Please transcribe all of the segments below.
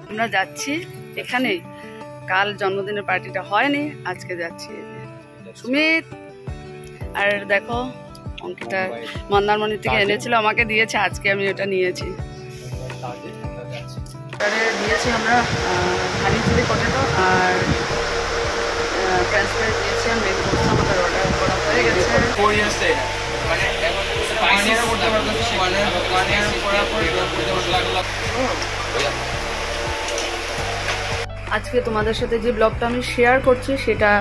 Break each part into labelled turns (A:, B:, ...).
A: আমরা যাচ্ছি এখানে, কাল জন্মদিনের পার্টিটা হয়নি, আজকে যাচ্ছি। সুমিত আর দেখো অঙ্কিতা মন্দারমণি থেকে এনেছিল, আমাকে দিয়েছে, আজকে আমি ওটা নিয়েছি। দিয়েছি আমরা হানি চিলি পটেটো আর ফ্রেঞ্চ ফ্রাই দিয়েছি। আমি আমাদের অর্ডার করা হয়ে গেছে। আজকে তোমাদের সাথে যে ব্লগটা আমি শেয়ার করছি সেটা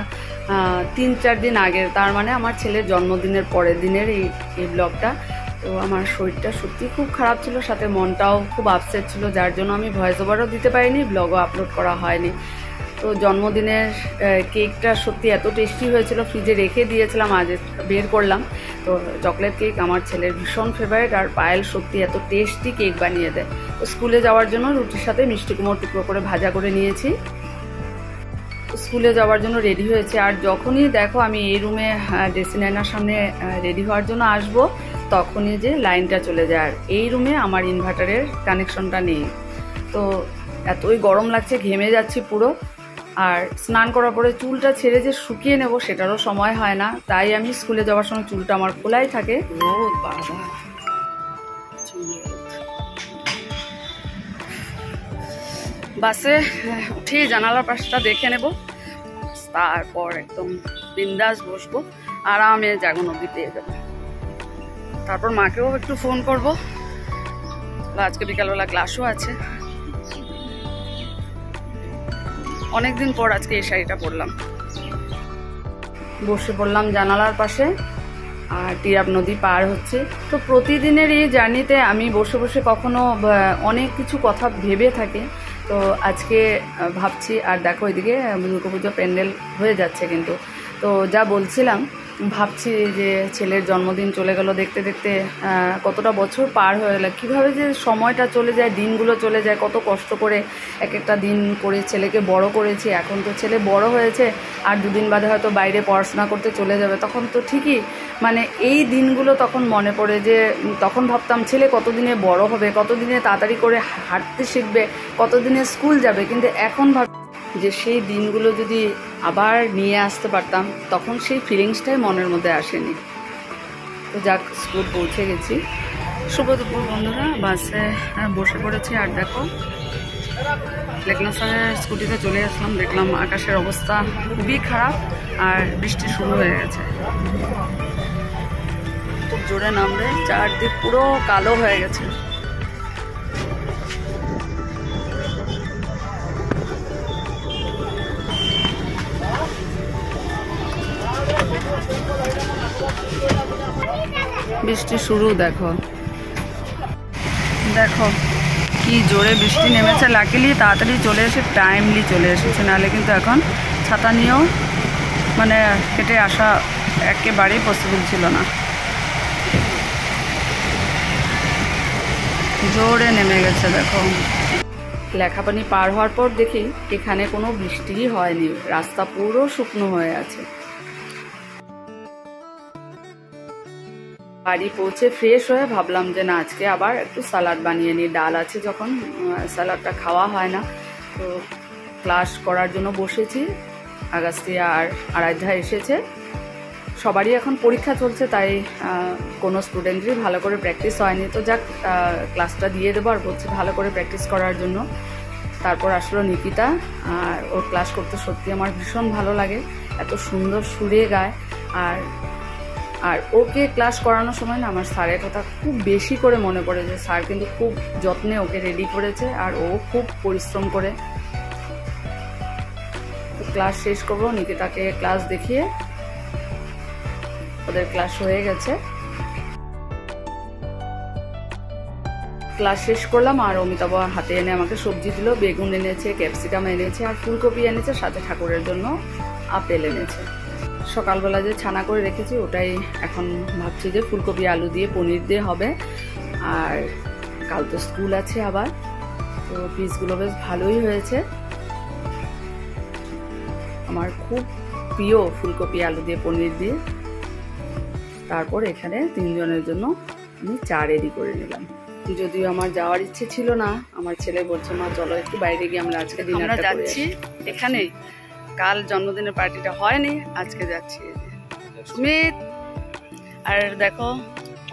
A: 3-4 দিন আগের, তার মানে আমার ছেলের জন্মদিনের পরের দিনের এই ব্লগটা। তো আমার শরীরটা সত্যি খুব খারাপ ছিল, সাথে মনটাও খুব আপসেট ছিল, যার জন্য আমি ভয়েস ওভারও দিতে পারিনি, ব্লগও আপলোড করা হয়নি। তো জন্মদিনের কেকটা সত্যি এত টেস্টি হয়েছিল, ফ্রিজে রেখে দিয়েছিলাম, আজ বের করলাম। তো চকলেট কেক আমার ছেলের ভীষণ ফেভারিট, আর পায়েল সত্যি এত টেস্টি কেক বানিয়ে দেয়। তো স্কুলে যাওয়ার জন্য রুটির সাথে মিষ্টি কুমড়ো টুকরো করে ভাজা করে নিয়েছি। স্কুলে যাওয়ার জন্য রেডি হয়েছে, আর যখনই দেখো আমি এই রুমে ড্রেসিং আয়নার সামনে রেডি হওয়ার জন্য আসব, তখনই যে লাইনটা চলে যায়। আর এই রুমে আমার ইনভার্টারের কানেকশনটা নেই, তো এতই গরম লাগছে, ঘেমে যাচ্ছি পুরো। আর স্নান করার পরে চুলটা ছেড়ে যে শুকিয়ে নেব সেটারও সময় হয় না, তাই আমি স্কুলে যাওয়ার সময় চুলটা আমার খোলাই থাকে। রোদ বাবা, বাসে উঠে জানালার পাশটা দেখে নেব, তারপর একদম বিন্দাস বসবো, আরামে জাগন অবধি পেয়ে যাবো। তারপর মাকেও একটু ফোন করবো, আজকে বিকালবেলা ক্লাসও আছে। অনেকদিন পর আজকে এই শাড়িটা পরলাম। বসে পড়লাম জানালার পাশে, আর টিয়াব নদী পার হচ্ছে। তো প্রতিদিনের এই জার্নিতে আমি বসে বসে কখনো অনেক কিছু কথা ভেবে থাকি, তো আজকে ভাবছি। আর দেখো এদিকে দুর্গাপুজো প্যান্ডেল হয়ে যাচ্ছে কিন্তু। তো যা বলছিলাম, ভাবছি যে ছেলের জন্মদিন চলে গেল, দেখতে দেখতে কতটা বছর পার হয়ে গেল, কীভাবে যে সময়টা চলে যায়, দিনগুলো চলে যায়, কত কষ্ট করে এক একটা দিন করে ছেলেকে বড় করেছি। এখন তো ছেলে বড় হয়েছে, আর দুদিন বাদে হয়তো বাইরে পড়াশোনা করতে চলে যাবে, তখন তো ঠিকই মানে এই দিনগুলো তখন মনে পড়ে যে তখন ভাবতাম ছেলে কতদিনে বড় হবে, কতদিনে তাড়াতাড়ি করে হাঁটতে শিখবে, কতদিনে স্কুল যাবে। কিন্তু এখন ভাব যে সেই দিনগুলো যদি আবার নিয়ে আসতে পারতাম, তখন সেই ফিলিংসটাই মনের মধ্যে আসেনি। তো যাক, স্কুল পৌঁছে গেছি। শুভ দুপুর বন্ধুরা, বাসে বসে পড়েছি। আর দেখো লেকনা স্যারের স্কুটিতে চলে আসলাম, দেখলাম আকাশের অবস্থা খুবই খারাপ আর বৃষ্টি শুরু হয়ে গেছে, খুব জোরে নামবে, চারদিক পুরো কালো হয়ে গেছে। বৃষ্টি শুরু, দেখো দেখো কি জোরে বৃষ্টি নেমেছে। লাকিলি তাড়াতাড়ি চলে এসে টাইমলি চলে এসেছে, নাহলে কিন্তু এখন ছাতা নিয়েও মানে হেঁটে আসা একেবারেই পসিবল ছিল না, জোরে নেমে গেছে। দেখো লেখাপানি পার হওয়ার পর দেখি এখানে কোনো বৃষ্টিই হয়নি, রাস্তা পুরো শুকনো হয়ে আছে। বাড়ি পৌঁছে ফ্রেশ হয়ে ভাবলাম যে না, আজকে আবার একটু স্যালাড বানিয়ে নিই, ডাল আছে যখন স্যালাডটা খাওয়া হয় না। তো ক্লাস করার জন্য বসেছি, আগাস্তিয়া আর আরাধ্যা এসেছে, সবারই এখন পরীক্ষা চলছে, তাই কোনো স্টুডেন্টেরই ভালো করে প্র্যাকটিস হয়নি। তো যাক, ক্লাসটা দিয়ে দেবো, আর বলছি ভালো করে প্র্যাকটিস করার জন্য। তারপর আসলো নিকিতা, আর ওর ক্লাস করতে সত্যি আমার ভীষণ ভালো লাগে, এত সুন্দর সুরে গায়। আর ওকে ক্লাস করানোর সময় না আমার স্যারের কথা খুব বেশি করে মনে পড়ে, যে স্যার কিন্তু খুব যত্নে ওকে রেডি করেছে, আর ও খুব পরিশ্রম করে। ক্লাস শেষ করবো, নিকিতাকে ক্লাস দেখিয়ে, ওদের ক্লাস হয়ে গেছে। ক্লাস শেষ করলাম, আর অমিতাভ হাতে এনে আমাকে সবজি দিল, বেগুন এনেছে, ক্যাপসিকাম এনেছে, আর ফুলকপি এনেছে, সাথে ঠাকুরের জন্য আপেল এনেছে। সকালবেলা যে ছানা করে রেখেছি ওটাই এখন ভাবছি যে ফুলকপি আলু দিয়ে পনির দিয়ে হবে। আর কাল তো স্কুল আছে আবার, তো পিসগুলো বেশ ভালোই হয়েছে। আমার খুব প্রিয় ফুলকপি আলু দিয়ে পনির দিয়ে। তারপর এখানে 3 জনের জন্য আমি চা রেডি করে নিলাম। যদিও আমার যাওয়ার ইচ্ছে ছিল না, আমার ছেলে বলছে মা চলো একটু বাইরে গিয়ে আমরা আজকে ডিনারটা যাচ্ছি এখানে। কাল জন্মদিনের পার্টিটা হয়নি, আজকে যাচ্ছি। সুমিত আর দেখো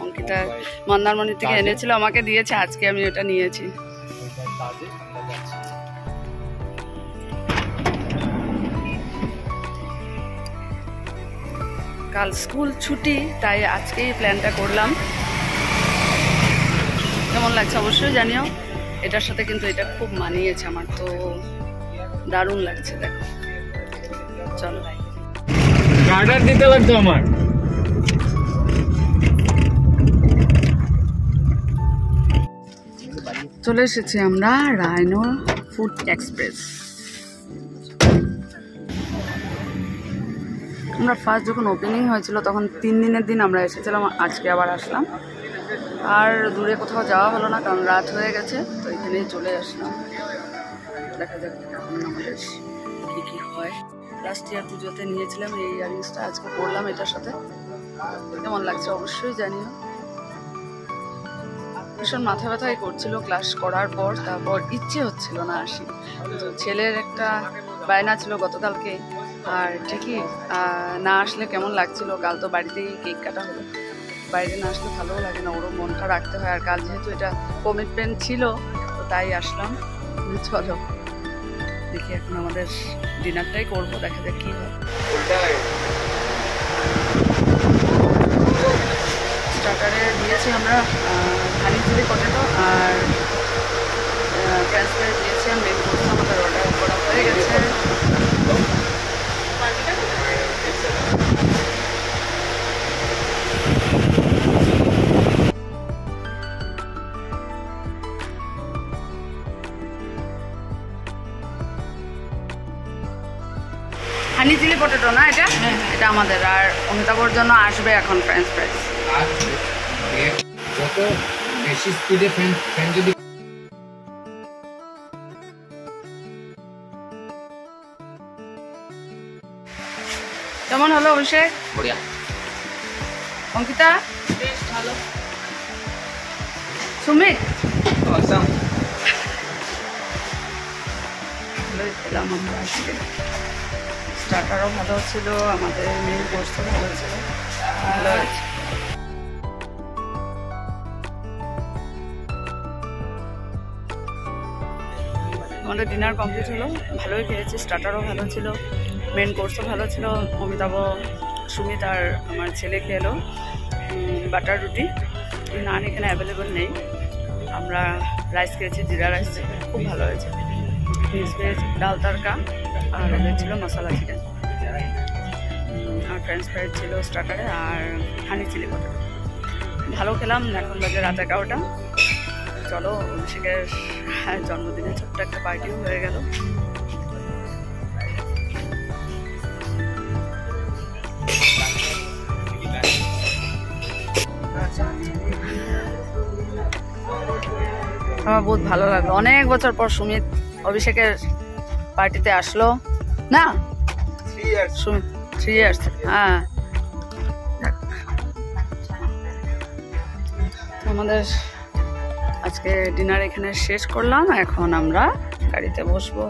A: অঙ্কিতা মন্দারমণি থেকে এনেছিল, আমাকে দিয়েছে, আজকে আমি ওটা নিয়েছি। কাল স্কুল ছুটি, তাই আজকেই প্ল্যানটা করলাম। কেমন লাগছে অবশ্যই জানিও। এটার সাথে কিন্তু এটা খুব মানিয়েছে আমার, তো দারুণ লাগছে। দেখো চলো
B: গার্ডার দিতে লাগতো আমার।
A: চলে এসেছি আমরা রাইনো ফুড এক্সপ্রেস। আমরা ফার্স্ট যখন ওপেনিং হয়েছিল তখন 3 দিনের দিন আমরা এসেছিলাম, আজকে আবার আসলাম। আর দূরে কোথাও যাওয়া হলো না, কারণ রাত হয়ে গেছে, তো এখানেই চলে আসলাম। দেখা যাক এখন আমাদের কী কী হয়। লাস্ট ইয়ার পুজোতে নিয়েছিলাম এই ইয়ারিংসটা, আজকে পরলাম এটার সাথে। কেমন লাগছে অবশ্যই জানিও। ভীষণ মাথা ব্যথাই করছিল ক্লাস করার পর, তারপর ইচ্ছে হচ্ছিল না আসি। তো ছেলের একটা বায়না ছিল গতকালকে, আর ঠিকই না আসলে কেমন লাগছিল। কাল তো বাড়িতেই কেক কাটা হলো, বাইরে না আসলে ভালোও লাগে না, ওরও মনটা রাখতে হয়। আর কাল যেহেতু এটা কমিটমেন্ট ছিল, তো তাই আসলাম। চলো দেখি এখন আমাদের ডিনারটাই করবো, দেখা যাক কী হয়। স্টার্টারে দিয়েছি আমরা হানি চিলি পটেটো আর ফ্রেঞ্চ ফ্রাই দিয়েছি। আর মেন কোর্স আমাদের অর্ডার করা হয়ে গেছে। হানি চিলি পটেটো না এটা, এটা আমাদের। আর অমিতাভর জন্য আসবে এখন ফ্রেঞ্চ ফ্রাইস।
B: যত বেশি স্পিডে ফ্যান যদি
A: কেমন হলো অভিষেক?
B: বড়িয়া।
A: অঙ্কিতা বেশ ভালো। সুমিত ভালোই খেলাম আমরা আজকে। স্টার্টারও ভালো ছিল, আমাদের মেন কোর্সও ভালো ছিল, ভালো হয়েছে। আমাদের ডিনার কমপ্লিট হলো, ভালোই খেয়েছি। স্টার্টারও ভালো ছিল, মেন কোর্সও ভালো ছিল। অমিতাভ, সুমিত আর আমার ছেলে খেলো বাটার রুটি। নান এখানে অ্যাভেলেবল নেই, আমরা রাইস খেয়েছি, জিরা রাইস, খুব ভালো হয়েছে। ভেজ ভেজ ডাল তড়কা, আর এদের ছিল মশলা চিকেন, আর ফ্রেঞ্চ ফ্রাইজ ছিল স্টার্টারে, আর হানি চিলি পটেটো। ভালো খেলাম। এখন বাজে রাত 11টা। চলো অভিষেকের জন্মদিনে ছোট্ট একটা পার্টিও হয়ে গেল। আমার বহুত ভালো লাগলো, অনেক বছর পর সুমিত অভিষেকের পার্টিতে আসলো না।
B: 3 ইয়ার্স।
A: সুমিত 3 ইয়ার্স, হ্যাঁ। আমাদের আজকে ডিনার এখানে শেষ করলাম, এখন আমরা গাড়িতে বসবো।